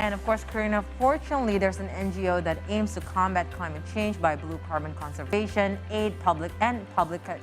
And of course, Karina, fortunately, there's an NGO that aims to combat climate change by blue carbon conservation, aid public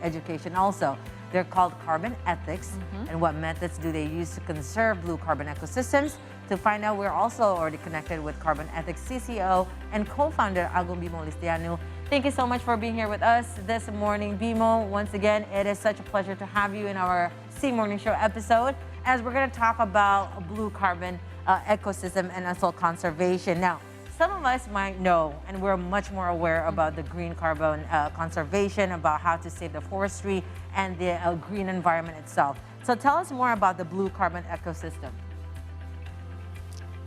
education also. They're called Carbonethics. And what methods do they use to conserve blue carbon ecosystems? To find out, we're also already connected with Carbonethics CCO and co-founder Agung Bimo Listyanu. Thank you so much for being here with us this morning, Bimo. Once again, it is such a pleasure to have you in our C Morning Show episode, as we're going to talk about blue carbon ecosystem and also conservation. Now, some of us might know, and we're much more aware about the green carbon conservation, about how to save the forestry and the green environment itself. So tell us more about the blue carbon ecosystem.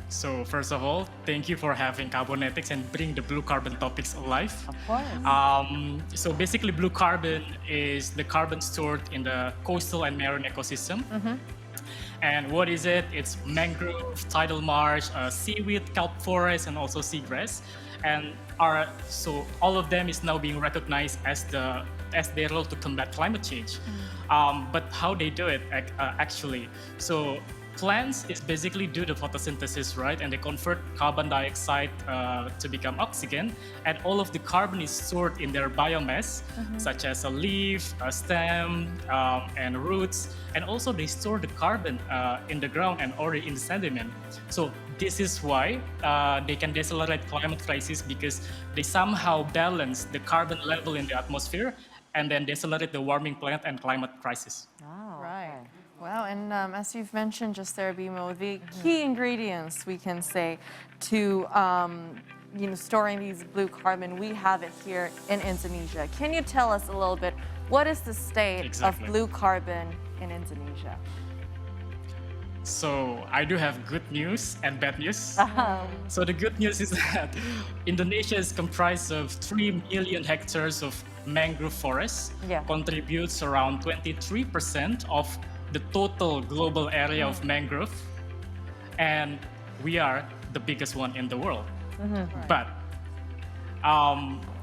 So first of all, thank you for having Carbonethics and bring the blue carbon topics alive. Of course. So basically, blue carbon is the carbon stored in the coastal and marine ecosystem. And what is it? It's mangrove, tidal marsh, seaweed, kelp forest, and also seagrass. And so all of them is now being recognized as their role to combat climate change. But how they do it actually? So plants is basically do the photosynthesis, right? And they convert carbon dioxide to become oxygen. And all of the carbon is stored in their biomass, such as a leaf, a stem, and roots. And also they store the carbon in the ground and or in the sediment. So this is why they can decelerate climate crisis, because they somehow balance the carbon level in the atmosphere and then decelerate the warming planet and climate crisis. Oh, Right. okay. Wow, and as you've mentioned just there, Bimo, the key ingredients, we can say, to storing these blue carbon, we have it here in Indonesia. Can you tell us a little bit, what is the state of blue carbon in Indonesia? So I do have good news and bad news. So the good news is that Indonesia is comprised of 3 million hectares of mangrove forests, contributes around 23% of the total global area of mangrove, and we are the biggest one in the world. But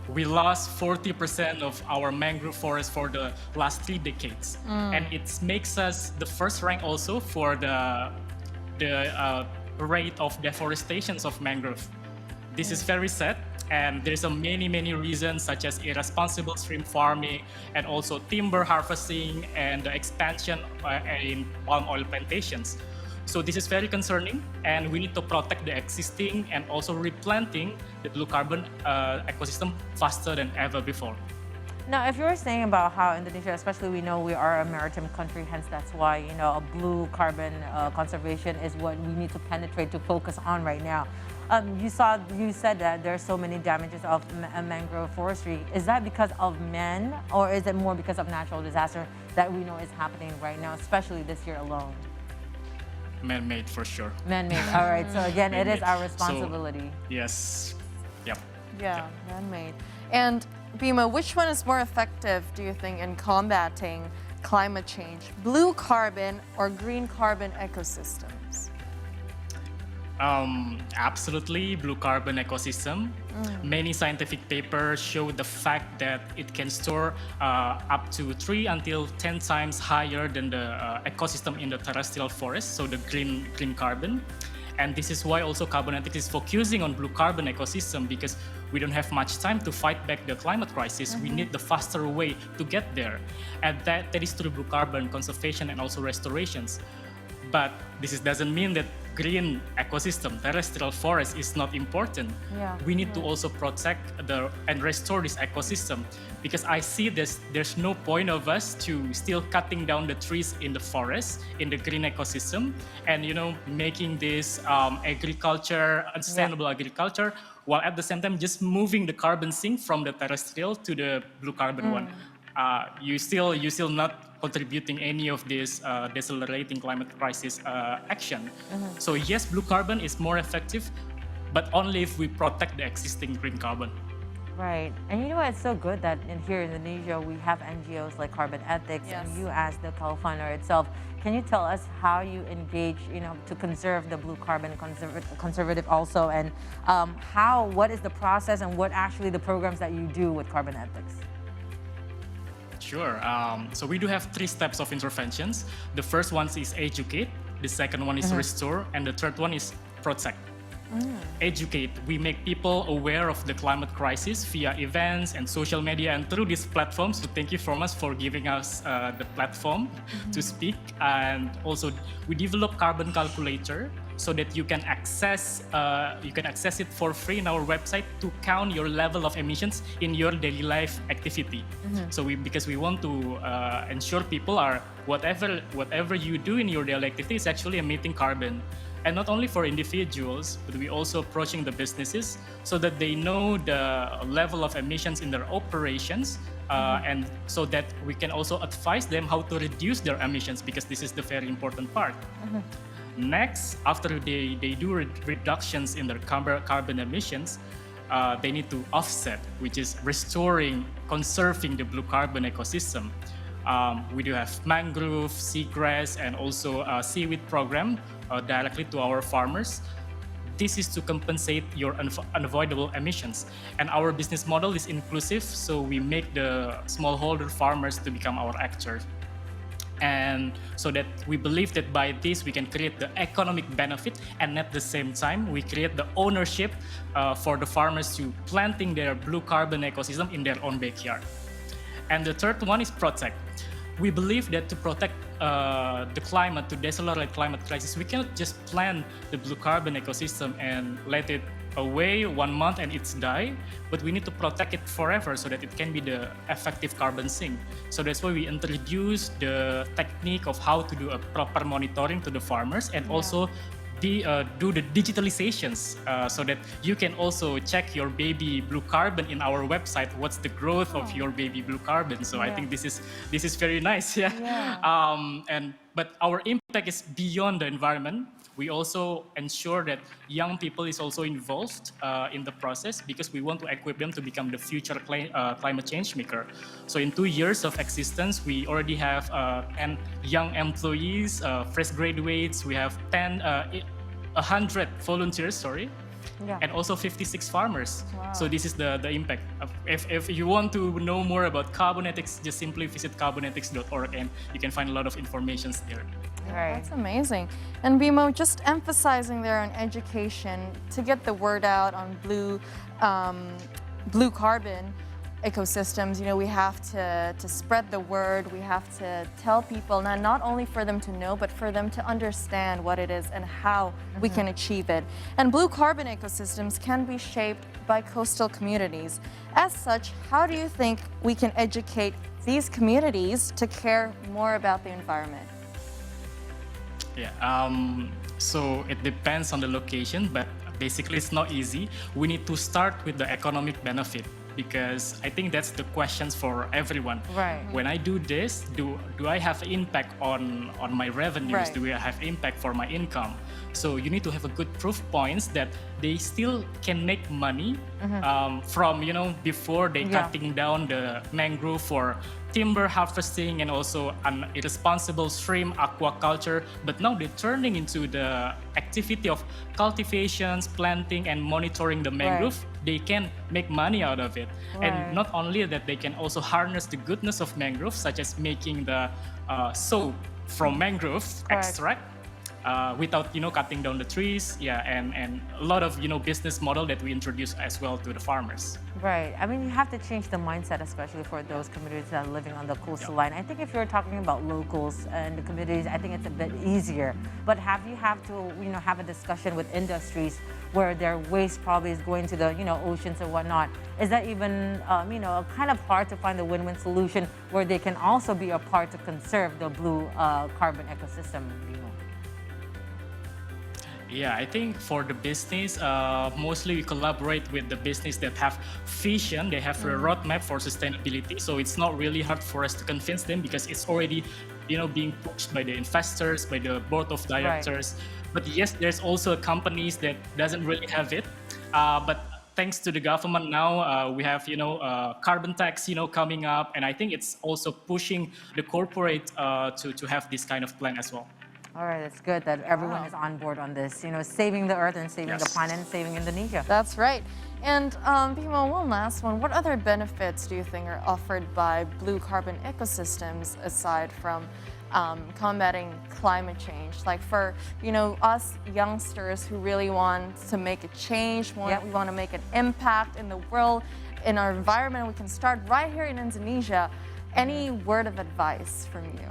we lost 40% of our mangrove forest for the last 3 decades. And it makes us the first rank also for the rate of deforestation of mangrove. This is very sad, and there's many reasons, such as irresponsible shrimp farming and also timber harvesting and the expansion in palm oil plantations. So this is very concerning, and we need to protect the existing and also replanting the blue carbon ecosystem faster than ever before. Now, if you were saying about how Indonesia, especially we know we are a maritime country, hence that's why, a blue carbon conservation is what we need to penetrate to focus on right now. You said that there are so many damages of mangrove forestry. Is that because of men, or is it more because of natural disaster that we know is happening right now, especially this year alone? Man-made for sure. Man-made, all right. So again, it is our responsibility. So, yes, yep. Yeah, man-made. And Bimo, which one is more effective, do you think, in combating climate change? Blue carbon or green carbon ecosystems? Absolutely, blue carbon ecosystem. Many scientific papers show the fact that it can store up to 3 until 10 times higher than the ecosystem in the terrestrial forest, so the green carbon. And this is why also Carbonethics is focusing on blue carbon ecosystem, because we don't have much time to fight back the climate crisis. We need the faster way to get there. And that is through blue carbon conservation and also restorations. But this doesn't mean that green ecosystem, terrestrial forest is not important. We need to also protect and restore this ecosystem, because I see there's no point of us to still cutting down the trees in the forest, in the green ecosystem, and making this agriculture, sustainable agriculture, while at the same time just moving the carbon sink from the terrestrial to the blue carbon one. You still not contributing any of this decelerating climate crisis action. So yes, blue carbon is more effective, but only if we protect the existing green carbon. Right. And you know what? It's so good that here in Indonesia, we have NGOs like Carbonethics, and you as the co-founder itself, can you tell us how you engage, to conserve the blue carbon conservative also, and what is the process and what actually the programs that you do with Carbonethics? Sure. So we do have 3 steps of interventions. The first one is educate, the second one is restore, and the third one is protect. Educate. We make people aware of the climate crisis via events and social media and through these platforms. So thank you so much for giving us the platform to speak. And also we develop carbon calculator so that you can access it for free in our website to count your level of emissions in your daily life activity. So because we want to ensure people are whatever you do in your daily activity is actually emitting carbon. And not only for individuals, but we also approaching the businesses so that they know the level of emissions in their operations, and so that we can also advise them how to reduce their emissions, because this is the very important part. Next, after they do reductions in their carbon emissions, they need to offset, which is restoring, conserving the blue carbon ecosystem. We do have mangrove, seagrass, and also a seaweed program directly to our farmers. This is to compensate your unavoidable emissions. And our business model is inclusive, so we make the smallholder farmers to become our actors. And so that we believe that by this we can create the economic benefit, and at the same time we create the ownership for the farmers to planting their blue carbon ecosystem in their own backyard. And the third one is protect. We believe that to protect the climate, to decelerate climate crisis, we cannot just plant the blue carbon ecosystem and let it away 1 month and it's die, but we need to protect it forever so that it can be the effective carbon sink. So that's why we introduce the technique of how to do a proper monitoring to the farmers, and also do the digitalizations so that you can also check your baby blue carbon in our website. What's the growth of your baby blue carbon? So I think this is very nice. But our impact is beyond the environment. We also ensure that young people is also involved in the process, because we want to equip them to become the future climate change maker. So in 2 years of existence, we already have 10 young employees, fresh graduates. We have 100 volunteers, and also 56 farmers. Wow. So this is the impact. If you want to know more about Carbonethics, just simply visit carbonethics.org and you can find a lot of information there. Right. That's amazing. And Bimo, just emphasizing there on education to get the word out on blue carbon ecosystems. You know, we have to spread the word. We have to tell people, not only for them to know, but for them to understand what it is and how we can achieve it. And blue carbon ecosystems can be shaped by coastal communities. As such, how do you think we can educate these communities to care more about the environment? So it depends on the location, but basically it's not easy. We need to start with the economic benefit, because I think that's the questions for everyone. Right. When I do this, do I have impact on my revenues? Right. Do I have impact for my income? So you need to have a good proof points that they still can make money from, before they cutting down the mangrove for timber harvesting and also an irresponsible shrimp aquaculture, but now they're turning into the activity of cultivations, planting, and monitoring the mangrove. They can make money out of it. And not only that, they can also harness the goodness of mangrove, such as making the soap from mangrove extract without cutting down the trees. And a lot of business model that we introduce as well to the farmers. Right. I mean, you have to change the mindset, especially for those communities that are living on the coastal line. I think if you're talking about locals and the communities, I think it's a bit easier. But have to have a discussion with industries where their waste probably is going to the oceans and whatnot? Is that even kind of hard to find a win-win solution where they can also be a part to conserve the blue carbon ecosystem? Yeah, I think for the business, mostly we collaborate with the business that have vision, they have a roadmap for sustainability. So it's not really hard for us to convince them, because it's already, being pushed by the investors, by the board of directors. But yes, there's also companies that doesn't really have it. But thanks to the government now, we have, carbon tax, coming up. And I think it's also pushing the corporate to have this kind of plan as well. All right, it's good that everyone is on board on this, saving the earth and saving the planet and saving Indonesia. That's right. And Bimo, one last one. What other benefits do you think are offered by blue carbon ecosystems aside from combating climate change? Like for, us youngsters who really want to make a change, we want to make an impact in the world, in our environment, we can start right here in Indonesia. Any word of advice from you?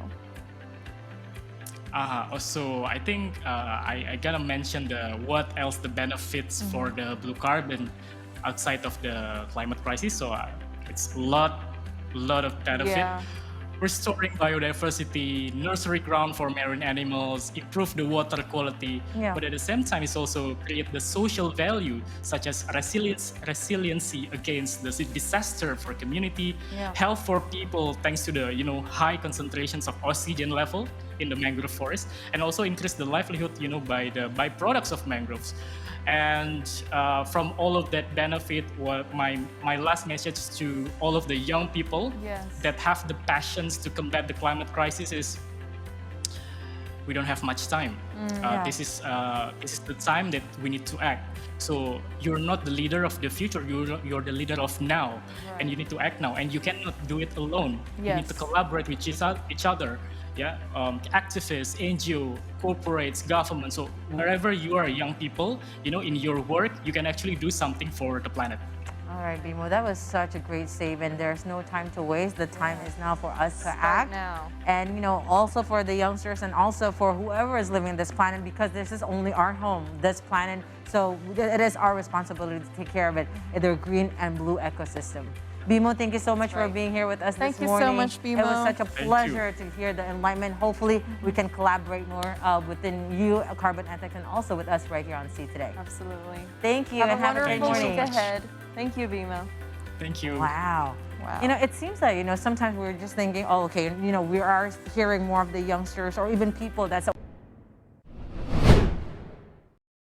Also, I think I gotta mention what else the benefits for the blue carbon outside of the climate crisis. So it's a lot of benefit. Yeah. Restoring biodiversity, nursery ground for marine animals, improve the water quality. Yeah. But at the same time, it's also create the social value such as resiliency against the disaster for community, Yeah. health for people thanks to the high concentrations of oxygen level in the mangrove forest, and also increase the livelihood by the byproducts of mangroves. And from all of that benefit, what my last message to all of the young people Yes. that have the passions to combat the climate crisis is, we don't have much time. Yeah. This is the time that we need to act. So you're not the leader of the future, you're the leader of now. And you need to act now, and you cannot do it alone. You need to Yes. collaborate with each other. Yeah, activists, NGO, corporates, government. So wherever you are, young people, in your work, you can actually do something for the planet. All right, Bimo, that was such a great statement. There's no time to waste. The time is now for us to act. now. And, also for the youngsters and also for whoever is living on this planet, because this is only our home, this planet. So it is our responsibility to take care of it in their green and blue ecosystem. Bimo, thank you so much for right. being here with us Thank this you morning. so much, Bimo. It was such a Thank pleasure to hear the enlightenment. Hopefully, we can collaborate more within you, Carbonethics, and also with us right here on See Today. Absolutely. Thank you, Have and a have a great wonderful morning. week ahead. Thank you, Bimo. Thank you. Wow. Wow. It seems like, sometimes we're just thinking, oh, okay, we are hearing more of the youngsters or even people that's